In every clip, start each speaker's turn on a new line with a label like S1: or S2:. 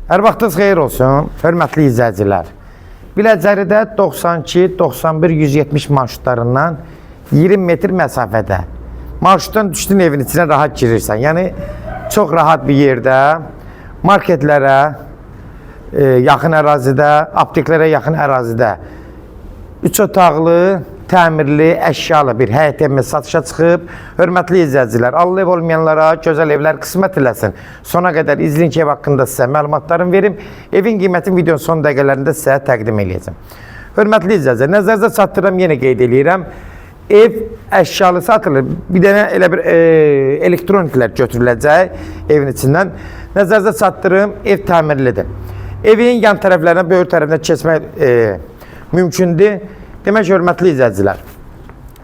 S1: Hər vaxtınız xeyir olsun, hörmətli izləyicilər. Biləcəridə 92, 91, 170 marşrutlarından 20 metr məsafədə. Marşrutdan düşdün evin içinə rahat girirsən. Yəni, çox rahat bir yerdə, marketlərə yaxın ərazidə, apteklərə yaxın ərazidə 3 otaqlı, təmirli, əşyalı bir həyət evimiz satışa çıxıb. Hörmətli izləyicilər, allı ev olmayanlara gözəl evlər qismət eləsin. Sona qədər izləyin ki, ev haqqında sizə məlumatlarını verim. Evin qiymətin videonun son dəqiqələrində sizə təqdim edəcəm. Hörmətli izləyicilər, nəzərinizə çatdırıram, yenə qeyd edirəm. Ev əşyalı satılır. Bir dənə elə bir elektroniklər götürüləcək evin içindən. Nəzərinizə çatdırım, ev təmirlidir. Evin yan tərəflərinə, böyür tərəfinə keçmək mümkündür. Demək, hörmətli izləyicilər,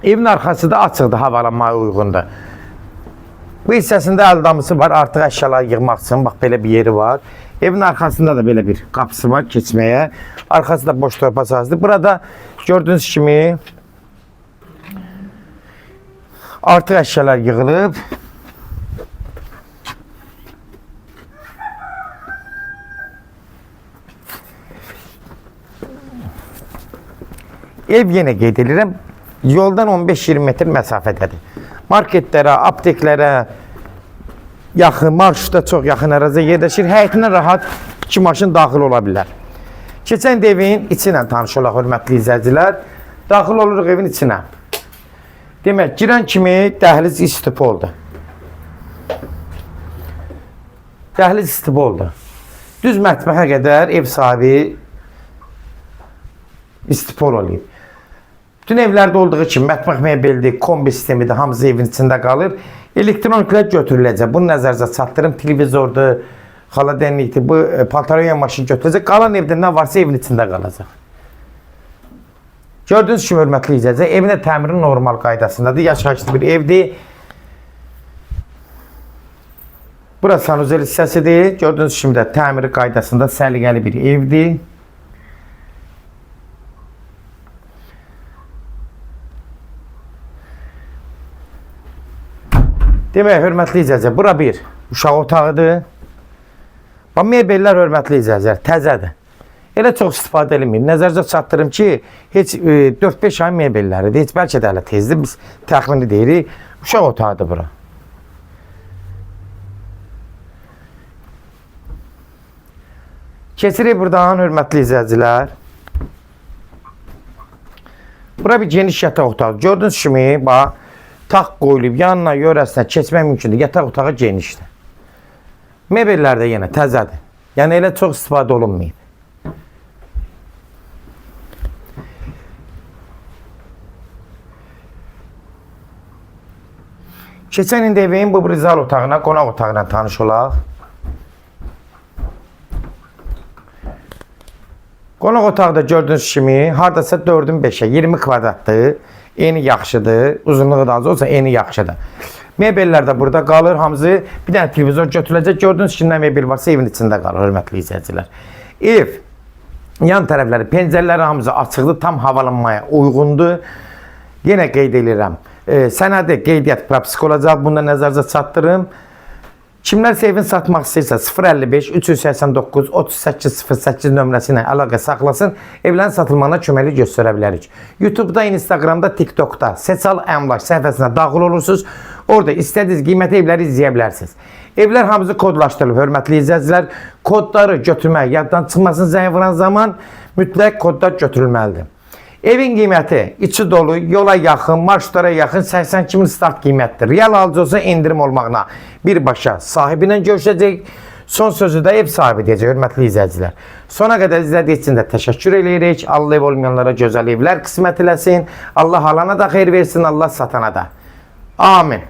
S1: evin arxası da açıqdır, havalanmaya uyğundur. Bu hissəsində əl damısı var, artıq əşyaları yığmaq üçün, bax, belə bir yeri var. Evin arxasında da belə bir qapısı var keçməyə. Arxası da boş torpa sahəsidir. Burada gördüyünüz kimi artıq əşyalar yığılıb. Ev yenə qeyd edirəm, yoldan 15-20 metr məsafədədir. Marketlərə, apteklərə yaxın, marşruta çox yaxın ərazidə yerləşir. Həyətinə rahat 2 maşın daxil ola bilər. Keçən evin içi ilə tanış olaq, hörmətli izləyicilər. Daxil oluruq evin içinə. Demək, girən kimi dəhliz istifa oldu. Dəhliz istifa oldu. Düz mətbəxə qədər ev sahibi istifa oluyub. Bütün evlərdə olduğu kimi mətbəx mebeldir, kombi sistemidir, hamısı evin içində qalır. Elektroniklər götürüləcək. Bunu nəzərinizə çatdırım. Televizordur, xaladenlikdir, bu paltaroyan maşın götürüləcək. Qalan evdə nə varsa evin içində qalacaq. Gördüyünüz kimi, hörmətli izləyicilər, evin təmiri normal qaydasındadır. Yaşayışlı bir evdir. Burası sanuzel hissəsidir. Gördüyünüz kimi də təmiri qaydasında səliqəli bir evdir. Demək, hörmətli izləyicilər, bura bir uşaq otağıdır. Bax, mebellər, hörmətli izləyicilər, təzədir. Elə çox istifadə edilmir. Nəzərinizə çatdırım ki, heç 4-5 ay mebelləridir. Heç bəlkə də hələ tezdir. Biz təxmini deyirik. Uşaq otağıdır bura. Keçirik buradan, hörmətli izləyicilər. Bura bir geniş yataq otağı. Gördüyünüz kimi, bax, taxt qoyulub, yanına, yörəsinə keçmək mümkündür. Yataq otağı genişdir. Mebellər də yenə təzədir. Yəni, elə çox istifadə olunmayıb. Keçən indi evin bu brizal otağına, qonaq otağına tanış olaq. Qonaq otağı da gördüyünüz kimi, haradasa 4-ün 5-ə, 20 kvadratdır. Eni yaxşıdır, uzunluğu da az olsa eni yaxşıdır. Mebellər də burada qalır, hamısı bir dənə televizor götürüləcək. Gördüyünüz kimi, nə mebel varsa evin içində qalır, hörmətli izləyicilər. Ev, yan tərəfləri, pəncərələri hamısı açıqdır, tam havalanmaya uyğundur. Yenə qeyd edirəm, sənədi qeydiyyat propisk olacaq, bunda nəzərinizə çatdırım. Kimlərsə evin satmaq istəyirsə 055 389 3808 nömrəsi ilə əlaqə saxlasın, evlərin satılmağına köməkli göstərə bilərik. YouTube'da, Instagram'da, TikTok'da Seçal Əmlak səhifəsinə daxil olursunuz. Orada istədiyiniz qiymətli evləri izləyə bilərsiniz. Evlər hamısı kodlaşdırılıb, hörmətli izləyicilər. Kodları götürmək, yaddan çıxmasını zəng vuran zaman mütləq kodlar götürülməlidir. Evin qiyməti içi dolu, yola yaxın, marşrutlara yaxın 82 min start qiymətdir. Real alıcı olsa indirim olmağına birbaşa sahibi ilə görüşəcək. Son sözü də ev sahibi deyəcək, hörmətli izləyicilər. Sona qədər izlədiyi üçün də təşəkkür edirik. Allah ev olmayanlara gözəl evlər qismət eləsin. Allah alana da xeyir versin, Allah satana da. Amin.